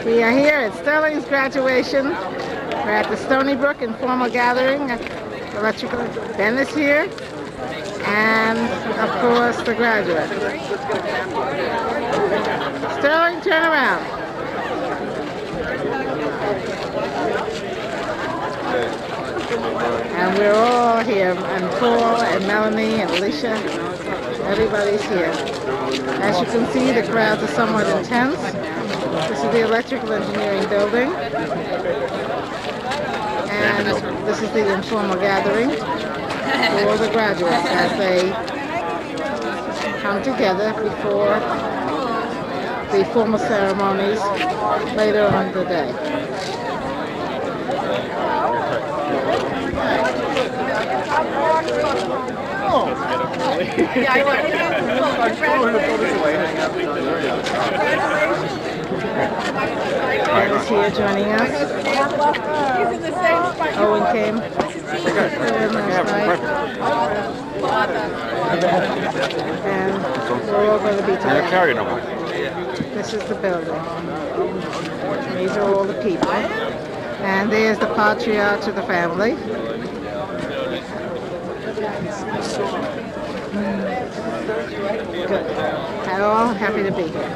We are here at Sterling's graduation. We're at the Stony Brook informal gathering. Electrical Ben is here, and of course the graduate. Sterling, turn around. And we're all here, and Paul and Melanie and Alicia. Everybody's here. As you can see, the crowds are somewhat intense. This is the electrical engineering building. And this is the informal gathering for the graduates as they come together before the formal ceremonies later on in the day. Is here joining us. Owen came last night. And we're all going to be together. This is the building. These are all the people. And there's the patriarchs of the family. Good. And all happy to be here.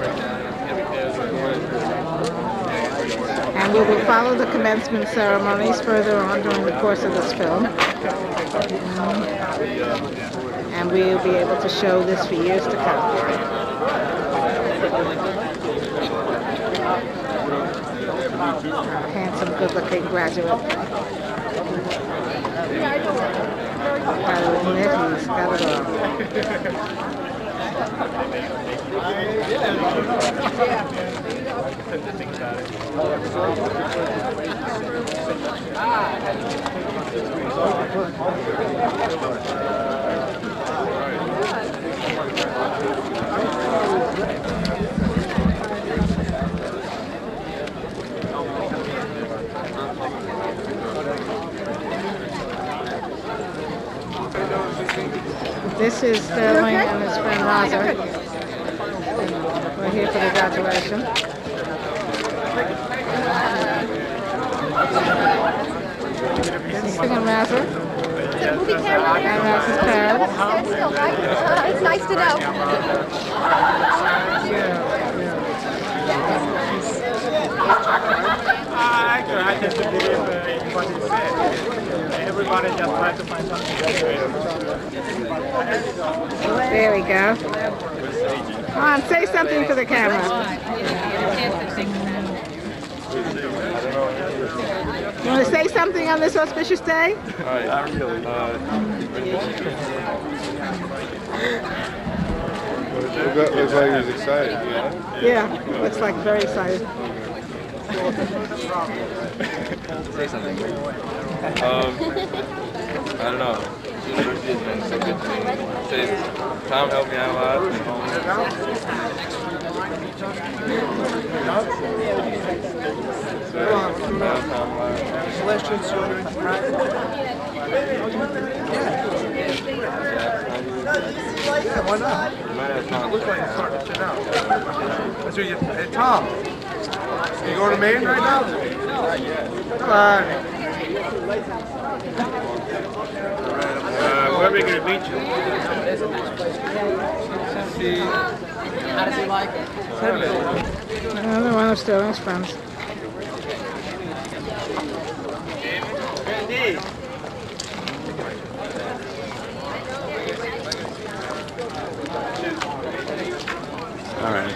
And we will follow the commencement ceremonies further on during the course of this film. And we will be able to show this for years to come. Handsome, good-looking graduate. Gotta admit, he's got it all. This is Sterling and his friend Raza. We're here for the graduation. Sterling and Raza. And Raza's parents. It's nice to know. I just believe what he said. Everybody just tries to find something. There we go. Come on, say something for the camera. You want to say something on this auspicious day? Looks like he was excited. Yeah, looks like very excited. Say something. I don't know. University has been so good to me. Tom helped me out a lot. Celestial children, right? Yeah, why not? It looks like it's starting to turn out. Hey, Tom, you going to Maine right now? Come on. Where are we going to meet you? How does he like it? Another one of Sterling's friends. All right.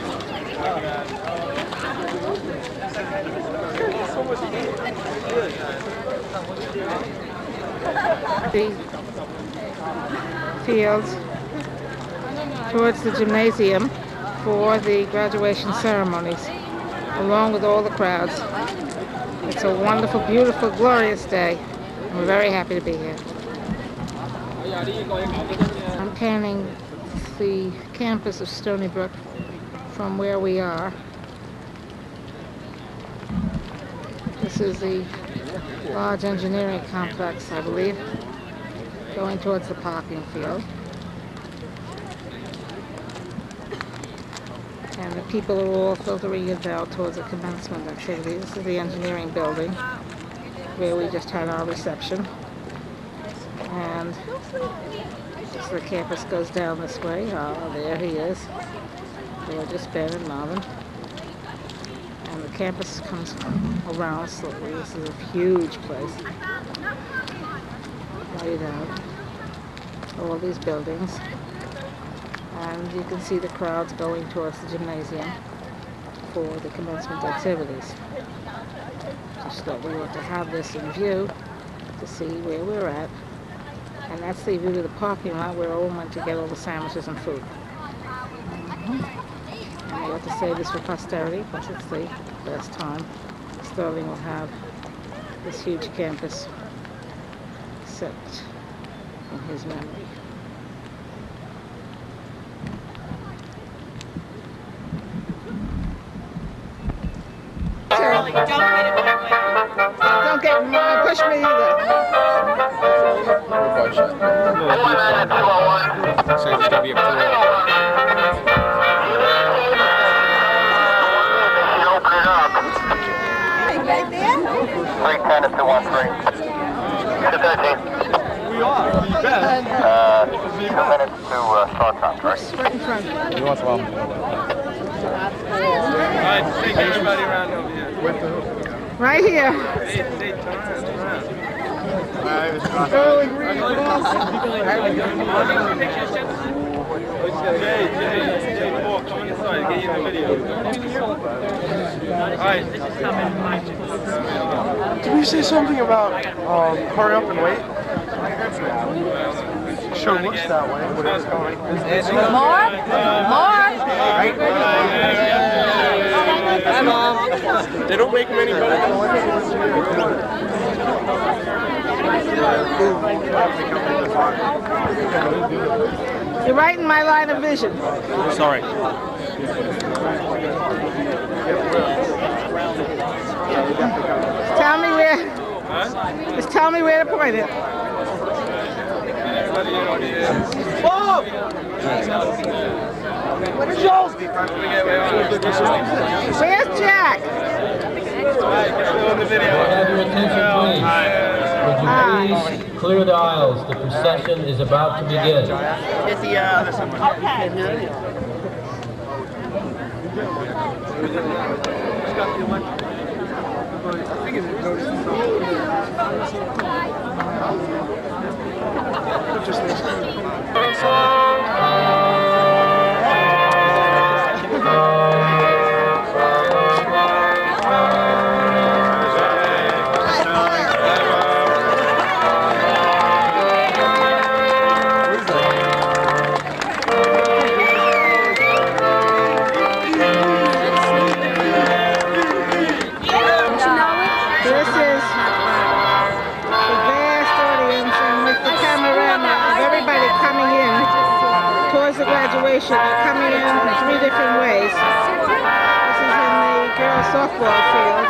The fields towards the gymnasium for the graduation ceremonies, along with all the crowds. It's a wonderful, beautiful, glorious day. And we're very happy to be here. I'm panning the campus of Stony Brook from where we are. This is the large engineering complex, I believe, going towards the parking field. And the people are all filtering in now towards the commencement activity. This is the engineering building where we just had our reception. And so the campus goes down this way. Oh, there he is. Gorgeous Ben and Marvin. And the campus comes around slowly. This is a huge place. Right out. All these buildings. And you can see the crowds going towards the gymnasium for the commencement activities. Just thought we ought to have this in view to see where we're at. And that's the view of the parking lot where all went to get all the sandwiches and food. And we ought to save this for posterity because it's the last time Sterling will have this huge campus set in his memory. Don't get push me either. So it's gonna be a pool. Right there? 310 is 213. To 13. We are. You bet. 2 minutes to start time, correct? Right in front. You want well. Alright, take everybody around over here. Right here. Hey, turn around. Early green. Jay, Paul, come inside, get you in the video. Alright. Did we say something about hurry up and wait? Sure looks that way, but it's going. More? Hi, Mom. They don't make them any better than You're right in my line of vision. Sorry. Tell me where. Just tell me where to point it. Whoa! Where's Jack? Have your attention, please. Would you please clear the aisles? The procession is about to begin. Graduation are coming in 3 different ways. This is in the girls' softball field.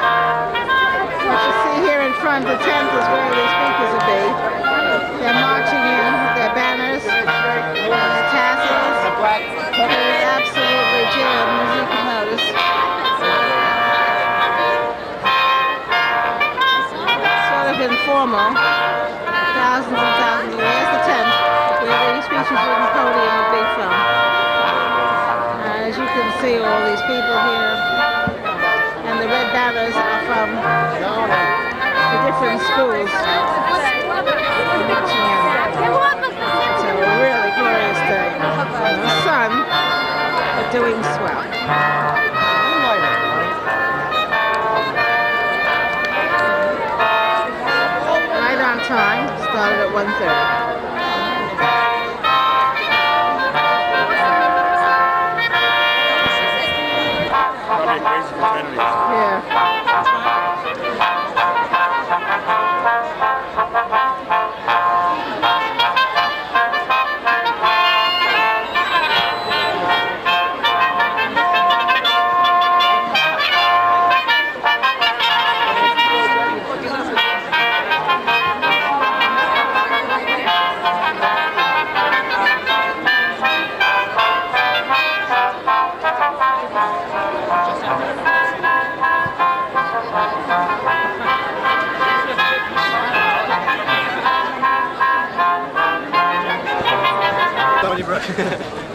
What you see here in front, the tent is where the speakers will be. They're marching in with their banners, tassels. It is absolutely jammed, as you can notice. It's sort of informal. Thousands and thousands. There's the tent where the speeches from the podium will be from. As you can see, all these people here, and the red banners are from the different schools. It's a really glorious day. The sun is doing swell. Right on time, started at 1:30.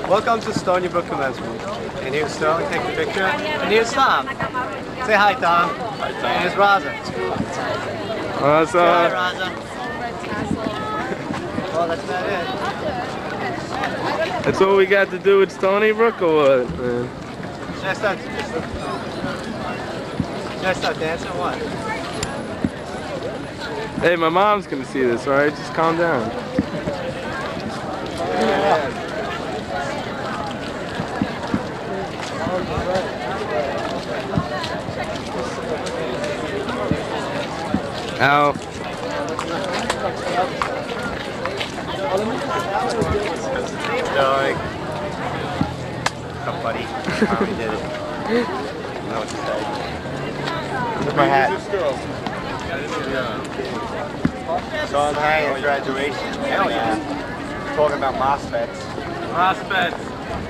Welcome to Stony Brook Commencement. And here's Sterling, take the picture. And here's Tom. Say hi, Tom. Hi, Tom. And here's Raza. What's Say hi, up? Raza. Well, that's about it. That's all we got to do with Stony Brook or what, man? Should I start dancing or what? Hey, my mom's gonna see this, alright? Just calm down. Ow. Sterling. What's up, buddy? Finally did it. I know what to say. Where's my hat? So I'm high at graduation. Hell yeah. Talking about MOSFETs. MOSFETs.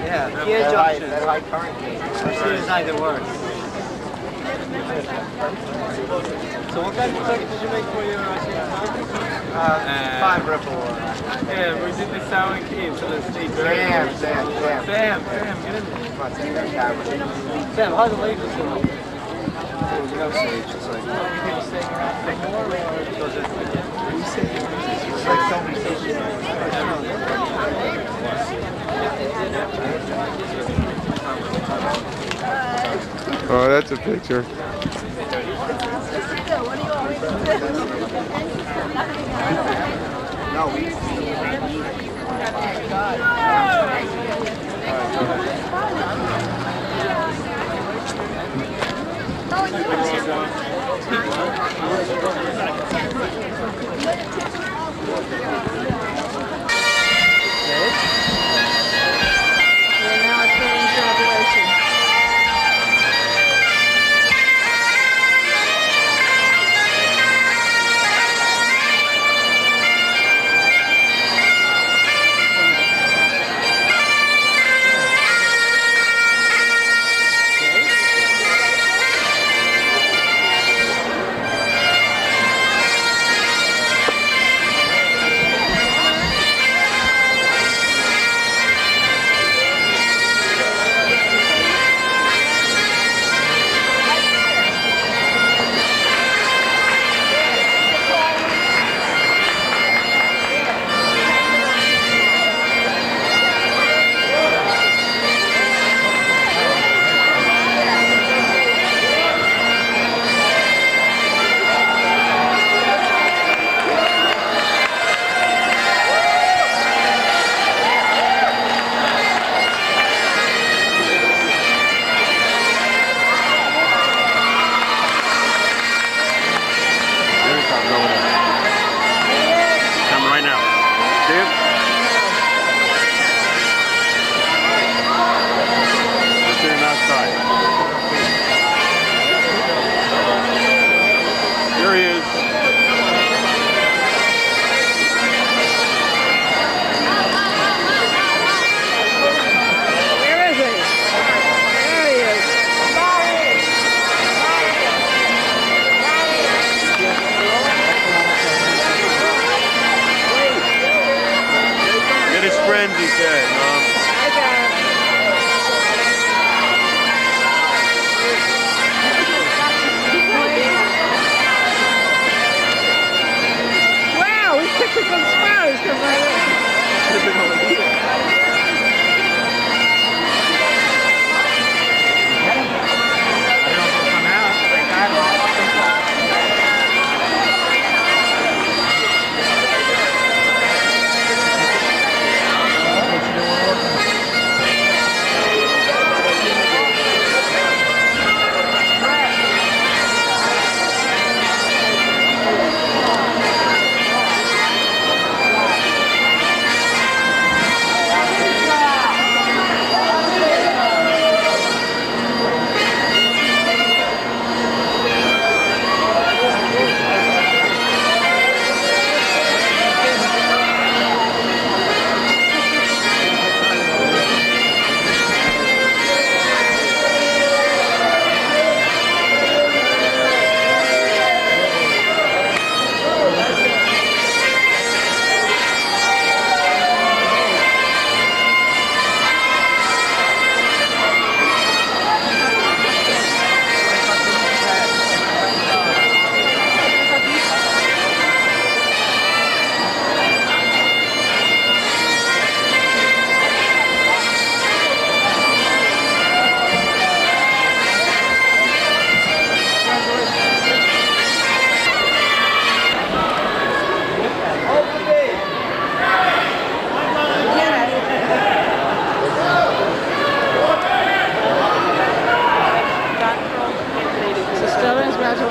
Yeah, that high current case. As soon as I did work. So what kind of circuit did you make for your 5 Ripple? Yeah, we did the sour key for the state. Sam, get in there. Come on, Sam, that camera. Sam, how's the Lakers doing? There's no stage. It's like, people staying around for more, or does it? It's like so many stations. Oh, that's a picture. No, we. We're now attending graduation.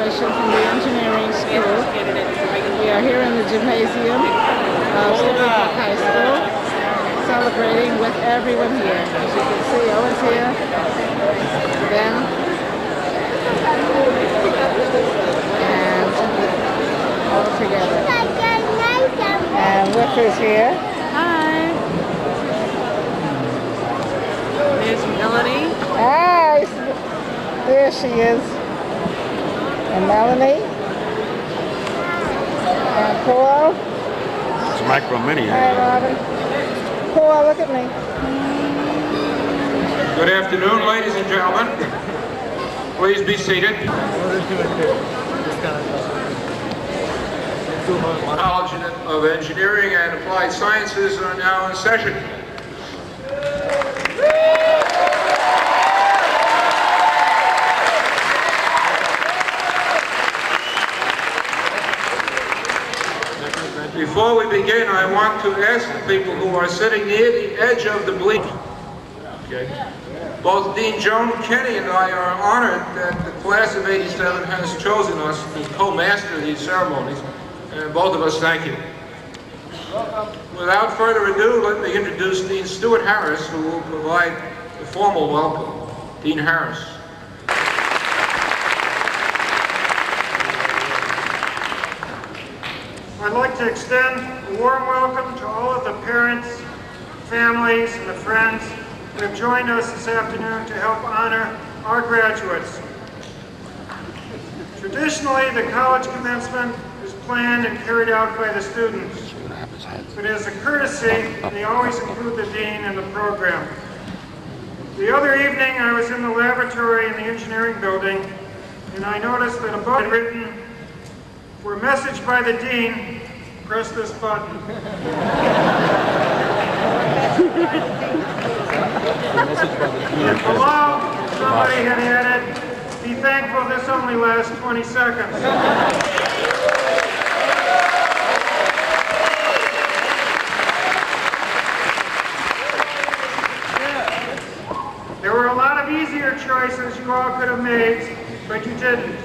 graduation from the engineering school. We are here in the gymnasium of Stony Brook High School, celebrating with everyone here. As you can see, Owen's here, Ben, and all together. And Whip is here. Hi. There's Melanie. Hi, there she is. And Melanie. And Paul. It's Micro Mini. Hi, Robin. Paul, look at me. Good afternoon, ladies and gentlemen. Please be seated. College of Engineering and Applied Sciences are now in session. Before we begin, I want to ask the people who are sitting near the edge of the bleachers. Okay. Both Dean Joan Kenny and I are honored that the class of '87 has chosen us to co-master these ceremonies, and both of us thank you. Without further ado, let me introduce Dean Stuart Harris, who will provide a formal welcome. Dean Harris. I'd like to extend a warm welcome to all of the parents, families, and the friends who have joined us this afternoon to help honor our graduates. Traditionally, the college commencement is planned and carried out by the students, but as a courtesy, they always include the dean in the program. The other evening, I was in the laboratory in the engineering building, and I noticed that above it written, "For a message by the dean, press this button." Below, somebody had added, "Be thankful this only lasts 20 seconds. There were a lot of easier choices you all could have made, but you didn't.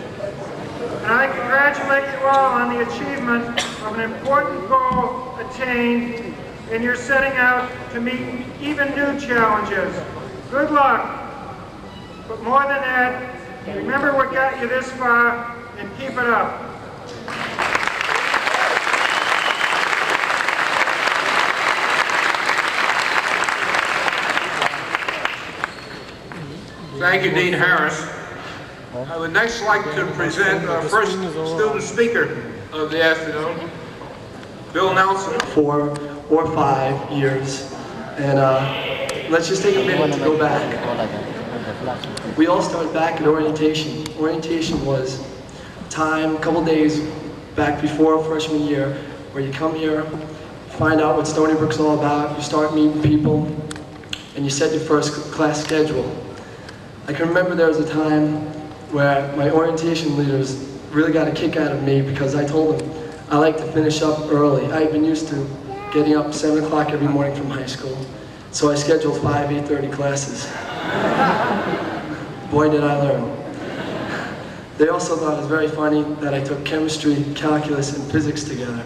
And I congratulate you all on the achievement of an important goal attained, and you're setting out to meet even new challenges. Good luck. But more than that, remember what got you this far and keep it up. Thank you, Dean Harris. I would next like to present our first student speaker of the afternoon, Bill Nelson. 4 or 5 years. And let's just take a minute to go back. We all started back at orientation. Orientation was time, a couple days back before freshman year, where you come here, find out what Stony Brook's all about, you start meeting people, and you set your first class schedule. I can remember there was a time where my orientation leaders really got a kick out of me because I told them I like to finish up early. I had been used to getting up 7 o'clock every morning from high school, so I scheduled 5 8:30 classes. Boy, did I learn. They also thought it was very funny that I took chemistry, calculus, and physics together.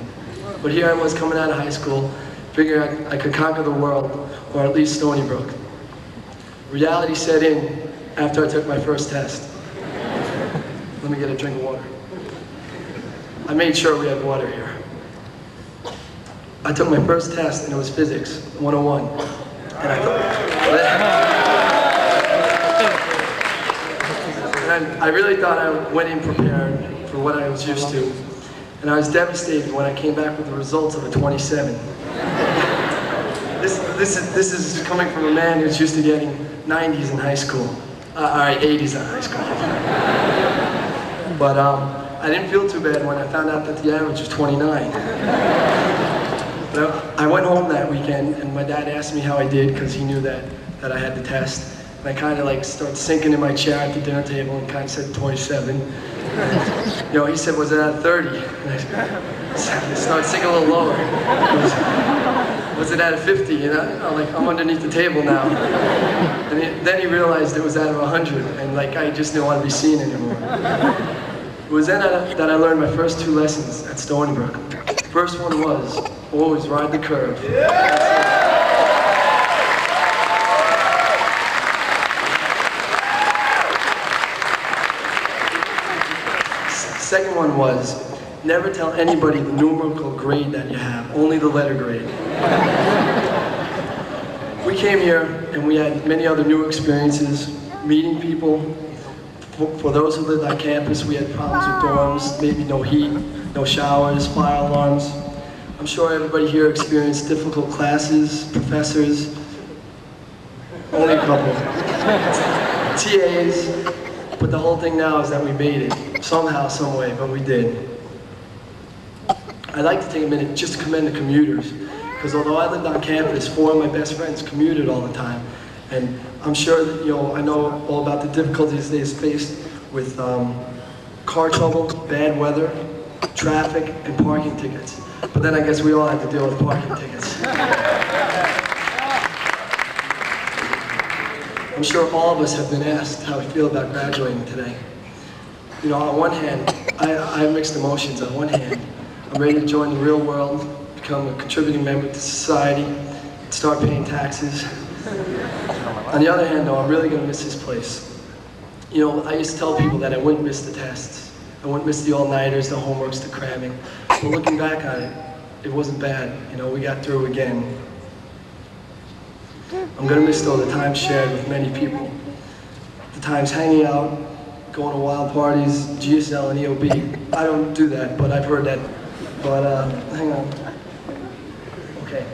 But here I was coming out of high school, figuring I could conquer the world, or at least Stony Brook. Reality set in after I took my first test. Let me get a drink of water. I made sure we had water here. I took my first test and it was physics, 101. And I thought, and I really thought I went in prepared for what I was used to. And I was devastated when I came back with the results of a 27. This is coming from a man who's used to getting 90s in high school. All right, 80s in high school. But I didn't feel too bad when I found out that the average was 29. But I went home that weekend and my dad asked me how I did because he knew that I had the test. And I kind of like started sinking in my chair at the dinner table and kind of said 27. You know, he said, was it at 30? And I started sinking a little lower. Was it at 50? You know, like I'm underneath the table now. And then he realized it was out of 100, and like I just didn't want to be seen anymore. It was then that I learned my first 2 lessons at Stony Brook. The first one was, always ride the curve. Second one was, never tell anybody the numerical grade that you have, only the letter grade. We came here and we had many other new experiences, meeting people. For those who lived on campus, we had problems with dorms, maybe no heat, no showers, fire alarms. I'm sure everybody here experienced difficult classes, professors, only a couple, TAs, but the whole thing now is that we made it, somehow, some way, but we did. I'd like to take a minute just to commend the commuters, because although I lived on campus, 4 of my best friends commuted all the time. And I'm sure that, I know all about the difficulties they faced with car trouble, bad weather, traffic, and parking tickets. But then I guess we all had to deal with parking tickets. I'm sure all of us have been asked how we feel about graduating today. On one hand, I have mixed emotions. On one hand, I'm ready to join the real world, become a contributing member to society, start paying taxes. On the other hand, though, I'm really going to miss this place. I used to tell people that I wouldn't miss the tests. I wouldn't miss the all-nighters, the homeworks, the cramming. But looking back on it, it wasn't bad. We got through again. I'm going to miss, though, the time shared with many people. The times hanging out, going to wild parties, GSL and EOB. I don't do that, but I've heard that. But, hang on. Okay.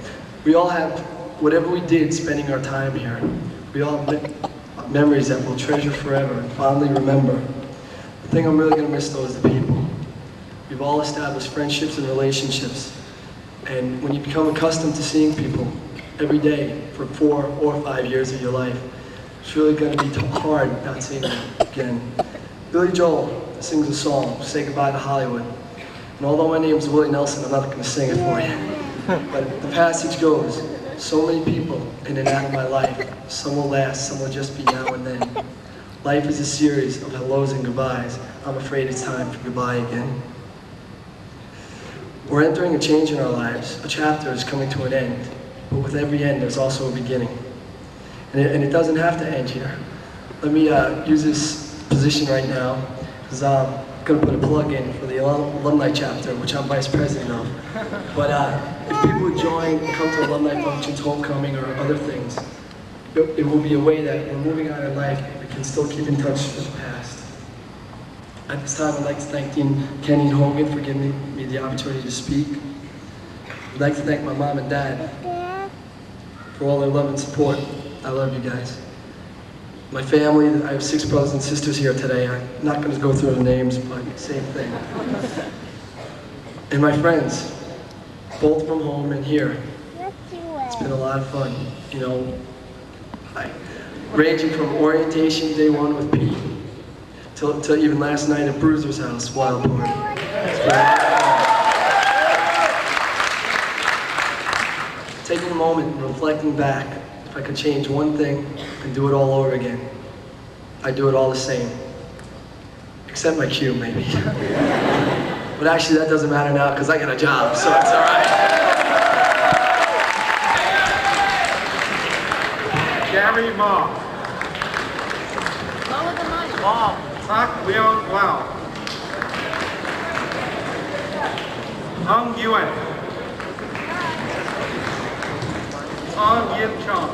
We all have, whatever we did spending our time here, we all have memories that we'll treasure forever and fondly remember. The thing I'm really going to miss, though, is the people. We've all established friendships and relationships. And when you become accustomed to seeing people every day for 4 or 5 years of your life, it's really going to be hard not seeing them again. Billy Joel sings a song, Say Goodbye to Hollywood. And although my name's Willie Nelson, I'm not going to sing it for you. But the passage goes, so many people in and out of my life. Some will last, some will just be now and then. Life is a series of hellos and goodbyes. I'm afraid it's time for goodbye again. We're entering a change in our lives. A chapter is coming to an end. But with every end, there's also a beginning. And it doesn't have to end here. Let me use this position right now, because I'm going to put a plug in for the alumni chapter, which I'm vice president of. But if people would join, come to alumni functions, homecoming, or other things, it will be a way that we're moving on in life, we can still keep in touch with the past. At this time, I'd like to thank Dean Kenny and Hogan for giving me the opportunity to speak. I'd like to thank my mom and dad for all their love and support. I love you guys. My family, I have 6 brothers and sisters here today. I'm not going to go through the names, but same thing. And my friends, both from home and here. It's been a lot of fun. Ranging from orientation day 1 with Pete, till even last night at Bruiser's house, wild party. Taking a moment and reflecting back, if I could change one thing and do it all over again, I'd do it all the same. Except my cue, maybe. But actually, that doesn't matter now because I got a job, so it's all right. Gary Ma. Tak Leon Lau. Hung Yuen. Tong Yin Chong.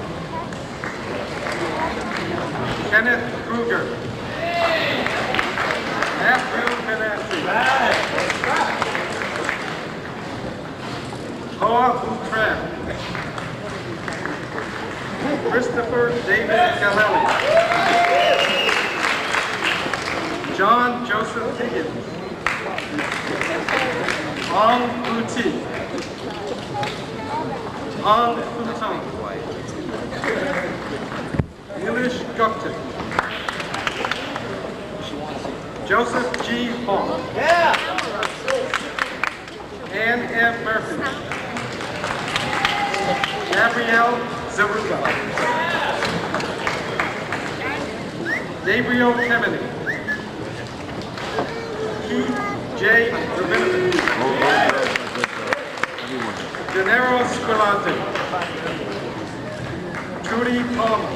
Kenneth Kruger. Matthew Benassi. Hoa Hu Tran. Christopher David Galelli. John Joseph Higgins. Ong Uti. Ong Futong. Ilish Gupta. Joseph G. Hall. Ann M. Murphy. Gabrielle Zaruba. Gabriel Kemeny. J. Rabinovich. Gennaro Scolante. Trudy Palmer.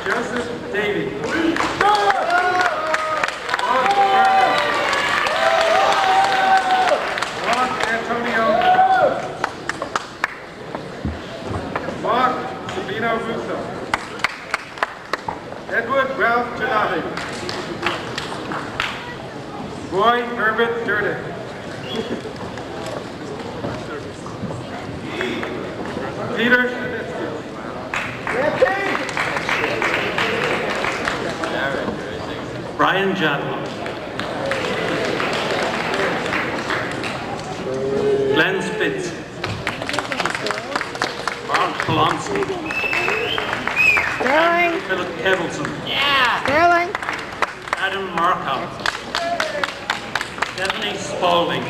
Joseph Davey. Juan Antonio. Mark Sabino Russo. Edward Ralph Gennady. Roy Herbert Durden. Peter Schnitzky. Brian Jadlow. Glenn Spitz. Mark Polonsky. Sterling. Philip Kevelson. Sterling. Adam Markow. Stephanie Spaulding.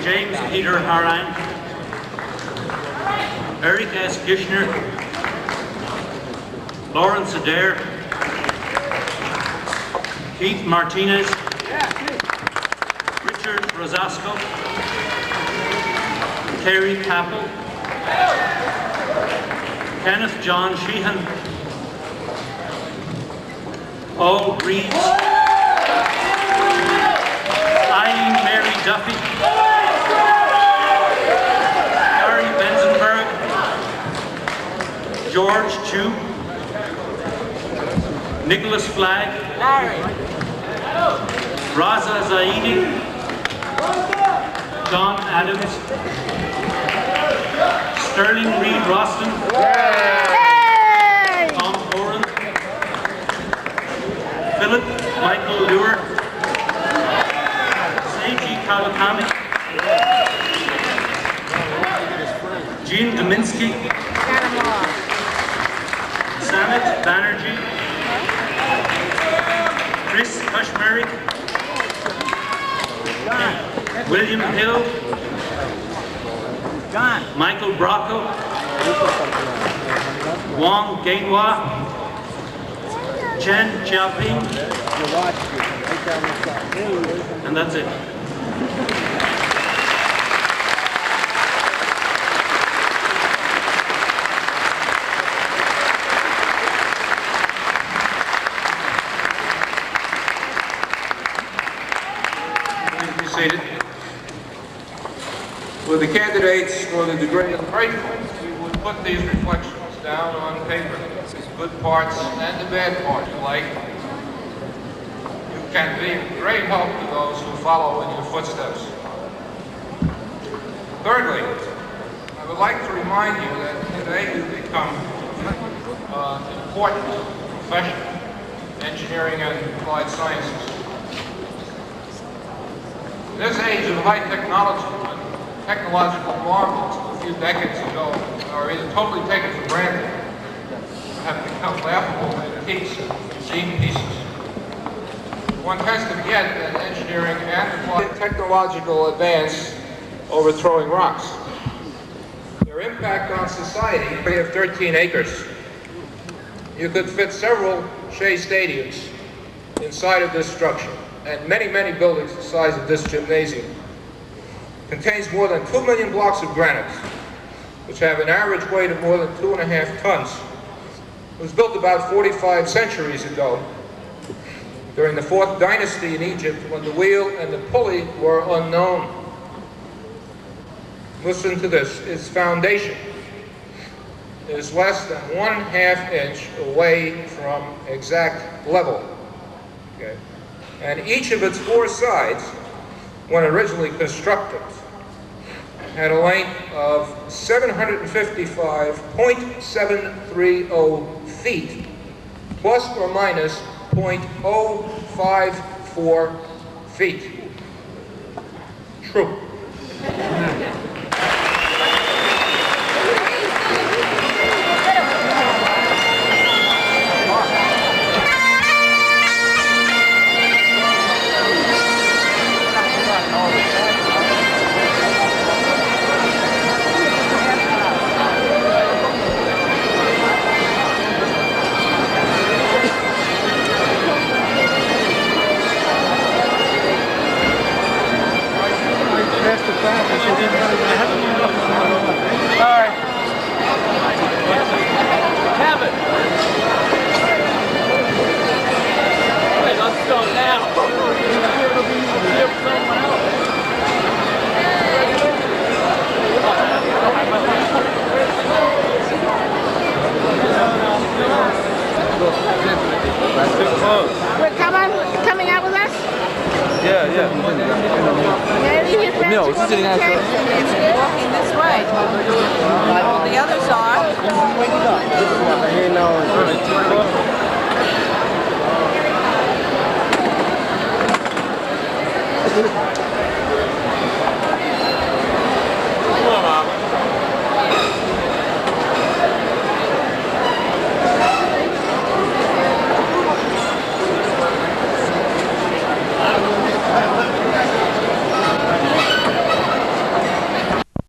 James Peter Harang. Eric S. Kishner. Lawrence Adair. Keith Martinez. Richard Rosasco. Terry Capel. Kenneth John Sheehan. Paul Reeves. Eileen Mary Duffy. Gary Benzenberg. George Chu. Nicholas Flagg. Raza Zaidi. John Adams. Sterling Reed Roston. Tom Horan. Philip Michael Lure. Seiji Kawakami. Jean Dominski. Samit Banerjee. Chris Kashmeri. William Hill. Michael Bracco. Wang Gainhua. Chen Xiaoping. And that's it. Seated. Will the candidates for the degree of grateful, we would put these reflections down on paper, the good parts and the bad parts alike. You can be a great help to those who follow in your footsteps. Thirdly, I would like to remind you that today has become an important profession, engineering and applied sciences. In this age of high technology, when technological marvels a few decades ago are either totally taken for granted or have become laughable antiques and museum pieces, one has to forget that engineering and applied technological advance overthrowing rocks. Their impact on society, we have 13 acres. You could fit several Shea stadiums inside of this structure, and many, many buildings the size of this gymnasium. Contains more than 2 million blocks of granite, which have an average weight of more than 2.5 tons. It was built about 45 centuries ago, during the 4th dynasty in Egypt, when the wheel and the pulley were unknown. Listen to this, its foundation is less than 1/2 inch away from exact level. Okay. And each of its 4 sides, when originally constructed, had a length of 755.730 feet, plus or minus 0.054 feet. True. Walking this way. The others are.